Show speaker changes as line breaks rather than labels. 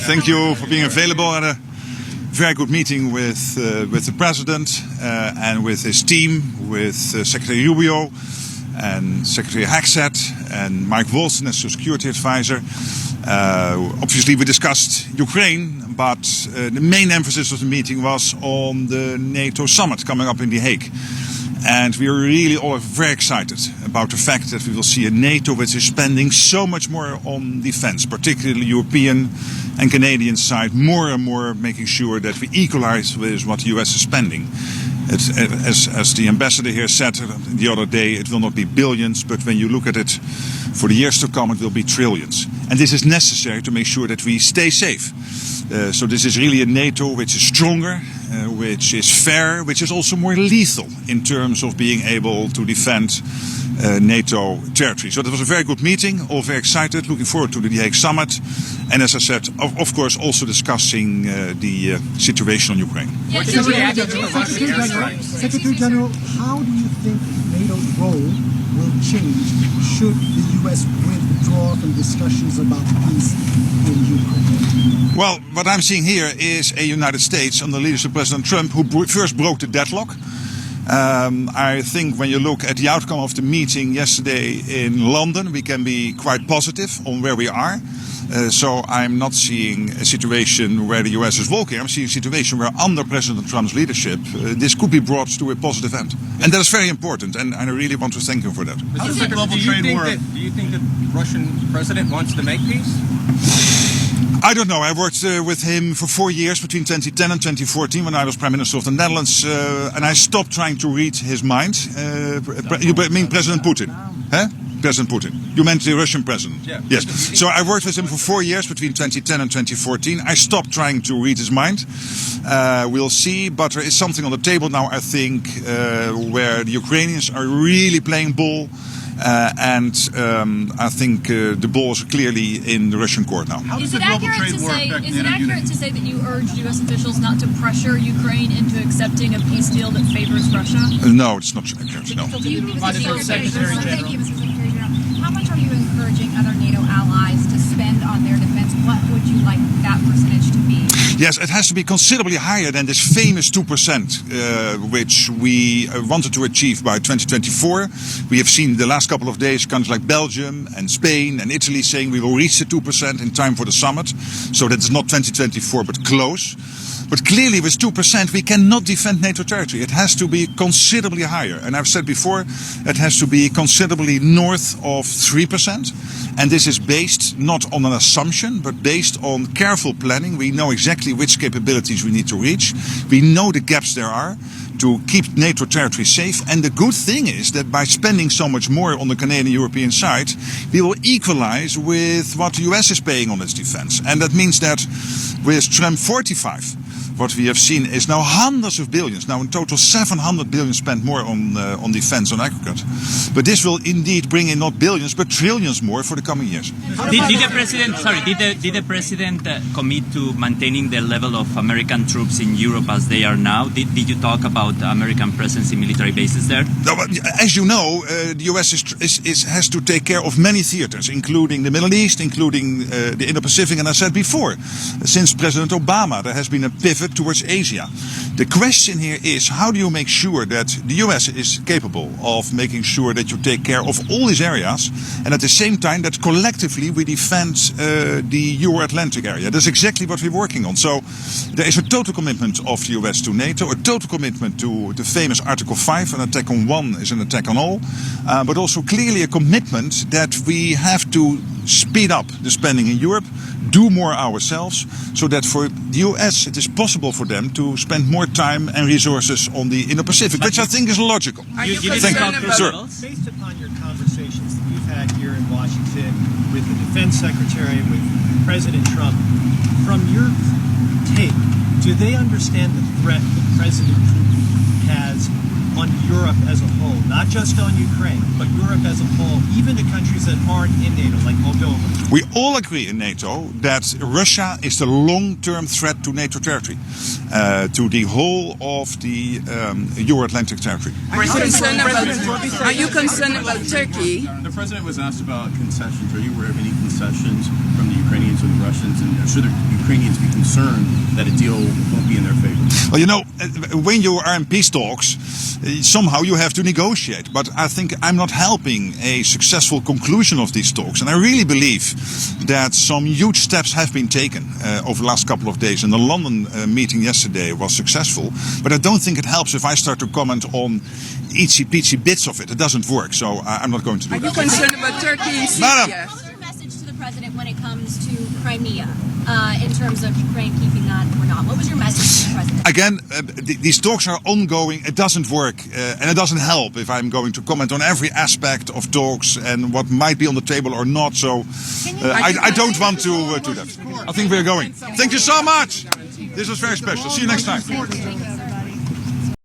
Thank you for being available. I had a very good meeting with the President and with his team, with Secretary Rubio and Secretary Hagsett and Mike Wolfson as the security advisor. Obviously we discussed Ukraine, but the main emphasis of the meeting was on the NATO summit coming up in The Hague. And we are really all very excited about the fact that we will see a NATO which is spending so much more on defense, particularly European and Canadian side, more and more making sure that we equalize with what the US is spending. As the ambassador here said the other day, it will not be billions, but when you look at it for the years to come, it will be trillions. And this is necessary to make sure that we stay safe. So this is really a NATO which is stronger, which is fair, which is also more lethal in terms of being able to defend NATO territory. So that was a very good meeting, all very excited, looking forward to the Hague summit. And as I said, of course, also discussing the situation on Ukraine.
Secretary General, how do you think NATO's role will change should the U.S. withdraw from discussions about peace in Ukraine?
Well, what I'm seeing here is a United States under the leadership of President Trump who first broke the deadlock. I think when you look at the outcome of the meeting yesterday in London, we can be quite positive on where we are. So I'm not seeing a situation where the US is walking. I'm seeing a situation where under President Trump's leadership, this could be brought to a positive end. And that is very important, and I really want to thank him for that.
How does the global trade work? Do you think the Russian president wants to make peace?
I don't know. I worked with him for 4 years, between 2010 and 2014, when I was Prime Minister of the Netherlands, and I stopped trying to read his mind. You mean President Putin? Huh? President Putin. You meant the Russian president?
Yeah.
Yes. So I worked with him for 4 years, between 2010 and 2014. I stopped trying to read his mind. We'll see, but there is something on the table now, I think, where the Ukrainians are really playing ball. And I think the ball is clearly in the Russian court now.
Is it accurate to say that you urged U.S. officials not to pressure Ukraine into accepting a peace deal that favors Russia?
No, it's not accurate, no.
How much are you encouraging other NATO allies to spend on their defense? What would you like that percentage to be?
Yes, it has to be considerably higher than this famous 2%, which we wanted to achieve by 2024. We have seen the last couple of days countries like Belgium and Spain and Italy saying we will reach the 2% in time for the summit. So that's not 2024, but close. But clearly with 2% we cannot defend NATO territory. It has to be considerably higher. And I've said before, it has to be considerably north of 3%. And this is based not on an assumption, but based on careful planning. We know exactly which capabilities we need to reach. We know the gaps there are to keep NATO territory safe. And the good thing is that by spending so much more on the Canadian-European side, we will equalize with what the US is paying on its defense. And that means that with Trump 45, what we have seen is now hundreds of billions, now in total 700 billion spent more on defense on aggregate. But this will indeed bring in not billions, but trillions more for the coming years.
Did the president commit to maintaining the level of American troops in Europe as they are now? Did you talk about American presence in military bases there?
No, but as you know, the US has to take care of many theaters, including the Middle East, including the Indo-Pacific. And I said before, since President Obama, there has been a pivot towards Asia. The question here is, how do you make sure that the US is capable of making sure that you take care of all these areas, and at the same time that collectively we defend the Euro-Atlantic area? That's exactly what we're working on. So there is a total commitment of the US to NATO, a total commitment to the famous Article 5, an attack on one is an attack on all, but also clearly a commitment that we have to speed up the spending in Europe, do more ourselves, so that for the US it is possible for them to spend more time and resources on the Indo-Pacific, which I think is logical.
Based upon your conversations that you've had here in Washington with the Defense Secretary and with President Trump, from your take, do they understand the threat that President Trump has on Europe as a whole, not just on Ukraine, but Europe as a whole, even to countries that aren't in NATO, like Moldova?
We all agree in NATO that Russia is the long-term threat to NATO territory, to the whole of the Euro-Atlantic territory.
Are you concerned about Turkey?
The president was asked about concessions. Are you aware of any concessions from the Ukrainians or the Russians, and should the Ukrainians be concerned that a deal won't be in their favor?
Well, you know, when you are in peace talks, somehow you have to negotiate. But I think I'm not helping a successful conclusion of these talks. And I really believe that some huge steps have been taken over the last couple of days. And the London meeting yesterday was successful. But I don't think it helps if I start to comment on itsy-bitsy bits of it. It doesn't work, so I'm not going to do
Are
that.
you concerned about Turkey and Syria?
What was your message to the president when it comes to Crimea, in terms of Ukraine keeping that or not? What was your message to the president?
Again, these talks are ongoing. It doesn't work, and it doesn't help if I'm going to comment on every aspect of talks and what might be on the table or not. So I don't want to do that. I think we're going. Thank you so much. This was very special. See you next time.